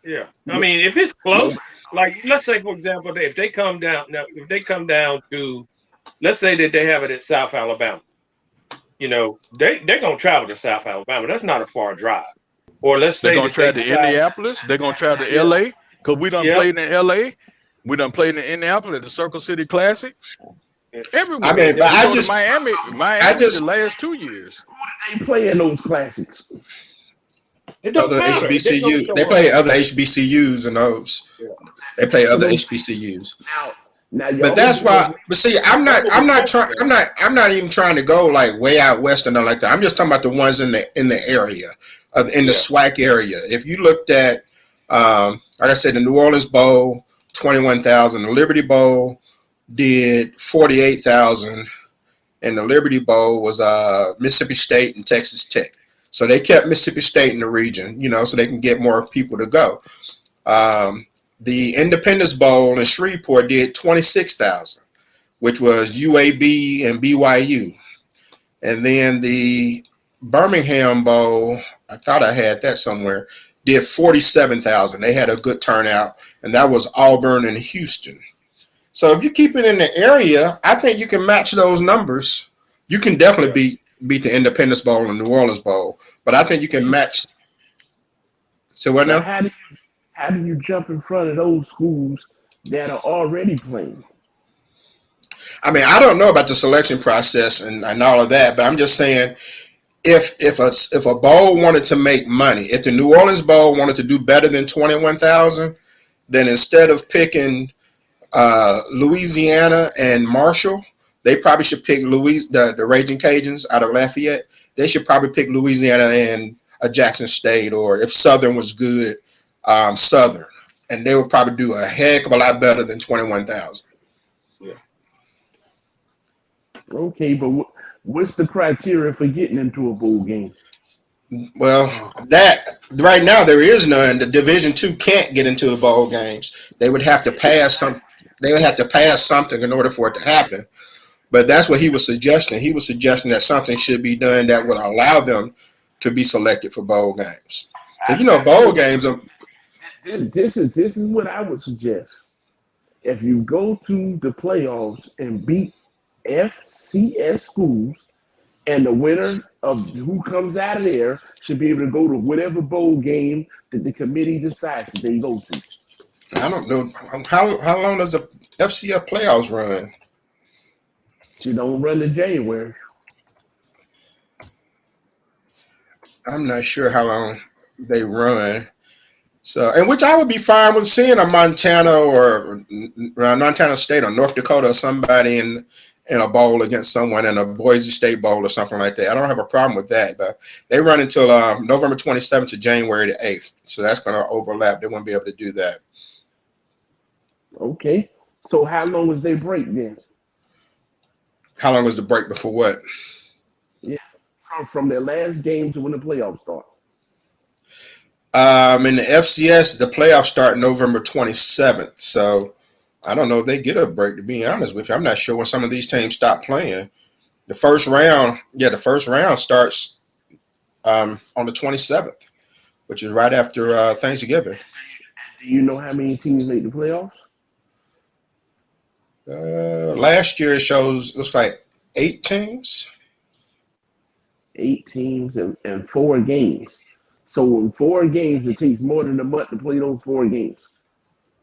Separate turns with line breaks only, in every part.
Yeah. I mean, if it's close, like let's say for example, if they come down now, if they come down to, let's say that they have it at South Alabama, they're gonna travel to South Alabama. That's not a far drive. Or let's
They're
say
gonna
that they
travel to
decide,
Indianapolis. They're gonna travel to
yeah,
LA because we done
yeah,
played in LA. We done played in Indianapolis at the Circle City Classic.
yeah.
I
Everywhere.
mean, but
We go to Miami,
I
Miami the
just
last 2 years.
They play in those classics.
It don't
other
matter if they gonna
HBCU. They
show up.
play other HBCUs and those.
Yeah.
They play
To
other
those
HBCUs.
now, now
But
y'all would
that's
do
why.
it.
But see,
That's what we're talking about.
I'm not even trying to go like way out west or nothing like that. I'm just talking about the ones in the area, in the
Yeah.
SWAC area. If you looked at, like I said, the New Orleans Bowl, 21,000. The Liberty Bowl did 48,000, and the Liberty Bowl was Mississippi State and Texas Tech. So they kept Mississippi State in the region, so they can get more people to go. Um, the Independence Bowl in Shreveport did 26,000, which was UAB and BYU. And then the Birmingham Bowl, I thought I had that somewhere, did 47,000. They had a good turnout, and that was Auburn and Houston. So if you keep it in the area, I think you can match those numbers. You can definitely
Yeah.
beat the Independence Bowl and New Orleans Bowl, but I think you can match. So what
Now,
now?
how do you jump in front of those schools that are already playing?
I mean, I don't know about the selection process and all of that, but I'm just saying if a bowl wanted to make money, if the New Orleans Bowl wanted to do better than 21,000, then instead of picking Louisiana and Marshall, they probably should pick the Raging Cajuns out of Lafayette. They should probably pick Louisiana and a Jackson State, or if Southern was good, Southern, and they would probably do a heck of a lot better than 21,000.
Yeah.
Okay, but what's the criteria for getting into a bowl game?
Well, that right now there is none. The Division Two can't get into the bowl games. They would have to pass some. They would have to pass something in order for it to happen. But that's what he was suggesting. He was suggesting that something should be done that would allow them to be selected for bowl games. Because bowl games are.
This is what I would suggest. If you go to the playoffs and beat FCS schools, and the winner of who comes out of there should be able to go to whatever bowl game that the committee decides that they go to.
I don't know how long does the FCS playoffs run?
You don't run in January.
I'm not sure how long they run. So, and which I would be fine with seeing a Montana or Montana State or North Dakota or somebody in a bowl against someone in a Boise State Bowl or something like that. I don't have a problem with that, but they run until November 27th to January the 8th. So that's going to overlap. They won't be able to do that.
Okay. So how long is their break then?
How long was the break before what?
Yeah. From their last game to when the playoffs start.
In the FCS, the playoffs start November 27th. So I don't know if they get a break, to be honest with you. I'm not sure when some of these teams stop playing. The first round starts on the 27th, which is right after Thanksgiving.
Do you know how many teams make the playoffs?
Last year it looks like 8 teams.
8 teams and 4 games. So in 4 games, it takes more than a month to play those 4 games.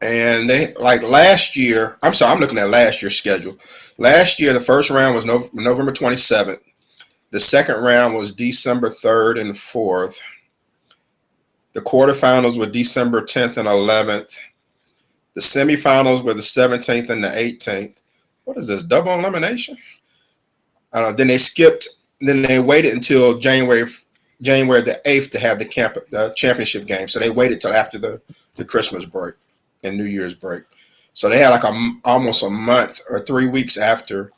And they like last year. I'm sorry, I'm looking at last year's schedule. Last year, the first round was November 27th. The second round was December 3rd and 4th. The quarterfinals were December 10th and 11th. The semifinals were the 17th and the 18th. What is this, double elimination? Then they skipped. Then they waited until January the 8th to have the championship game. So they waited till after the Christmas break and New Year's break. So they had like almost a month or 3 weeks after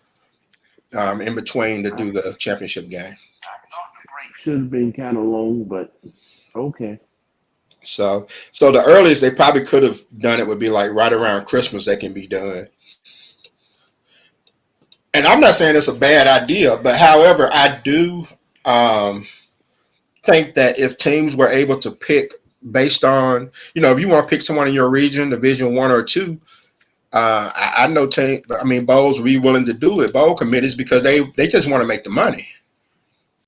in between to do the championship game.
Break should have been kind of long, but okay.
So the earliest they probably could have done it would be like right around Christmas they can be done. And I'm not saying it's a bad idea, but however, I do think that if teams were able to pick based on, if you want to pick someone in your region, Division 1 or 2, I know bowls will be willing to do it, bowl committees, because they just want to make the money.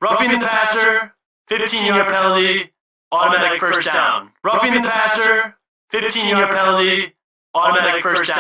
Roughing the passer, 15-yard penalty, automatic first down. Roughing the passer, 15-yard penalty, automatic first down.